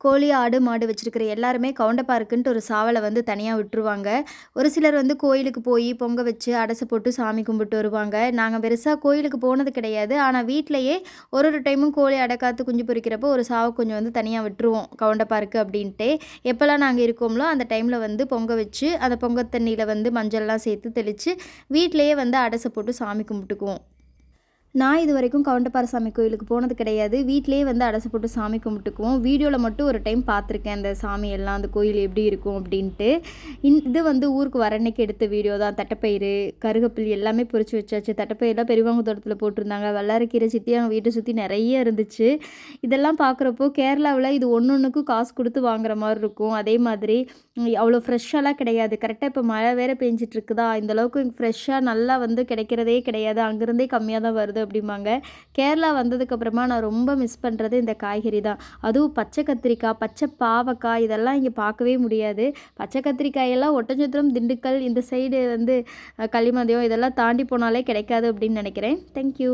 கோழி, ஆடு, மாடு வச்சிருக்கிற எல்லாருமே கவுண்டப்பாருக்குன்ட்டு ஒரு சாவல வந்து தனியா விட்டுருவாங்க. ஒரு சிலர் வந்து கோயிலுக்கு போயி பொங்க வச்சு, அடச போட்டு சாமி கும்பிட்டு வருவாங்க. நாங்க பெருசா கோயிலுக்கு போனது கிடையாது. ஆனா வீட்லயே ஒரு ஒரு டைமும் கோழி அடக்காத்து குஞ்சு பொரிக்கிறப்போ ஒரு சாவ கொஞ்சம் வந்து தனியா விட்டுருவோம். கவுண்டப்பாருக்கு அப்படின்ட்டு. எப்பலாம் நாங்க இருக்கோம்லோ அந்த டைம்ல வந்து பொங்க வச்சு, அந்த பொங்க தண்ணீல வந்து மஞ்சள்லாம் சேர்த்து தெளிச்சு, வீட்லயே வந்து அடச போட்டு சாமி கும்பிட்டுக்குவோம். நான் இதுவரைக்கும் கவுண்டப்பாறை கோயிலுக்கு போனது கிடையாது. வீட்லயே வந்து அடச போட்டு சாமி கும்பிட்டுக்குவோம். வீடியோல மட்டும் ஒரு டைம் பார்த்துருக்கேன். அந்த சாமியெல்லாம், அந்த கோயில் எப்படி இருக்கும் அப்படின்ட்டு. இது வந்து ஊருக்கு வர அன்னைக்கு எடுத்த வீடியோ தான். தட்டைப்பயிறு, கருகப்பில் எல்லாமே பொரிச்சு வச்சாச்சு. தட்டைப்பயிரெலாம் பெரியவங்க தோட்டத்தில போட்டிருந்தாங்க. வல்லாரக்கீரை சுத்தி எங்க வீட்ட சுத்தி நெறைய இருந்துச்சு. இதெல்லாம் பார்க்குறப்போ கேரளாவுல இது ஒண்ணொண்ணுக்கும் காசு குடுத்து வாங்குற மாரி இருக்கும். அதே மாதிரி அவ்வளோ ஃப்ரெஷ்ஷாலாம் கிடையாது. கரெக்ட்டா இப்போ மழை வேற பெஞ்சுட்டு இருக்குதா, இந்த அளவுக்கு ஃப்ரெஷ்ஷா நல்லா வந்து கிடைக்கிறதே கிடையாது. அங்கருந்தே கம்மியா தான் வருது அப்படிம்பாங்க. கேரளா வந்ததுக்கப்புறமா நான் ரொம்ப மிஸ் பண்ணுறது இந்த காய்கறி தான். அதுவும் பச்சை கத்திரிக்காய், பச்சை பாவக்காய் இதெல்லாம் இங்கே பார்க்கவே முடியாது. பச்சை கத்திரிக்காயெல்லாம் ஒட்டஞ்சத்திரம், திண்டுக்கல் இந்த சைடு வந்து கள்ளிமதியம் இதெல்லாம் தாண்டி போனாலே கிடைக்காது அப்படின்னு நினைக்கிறேன். Thank you.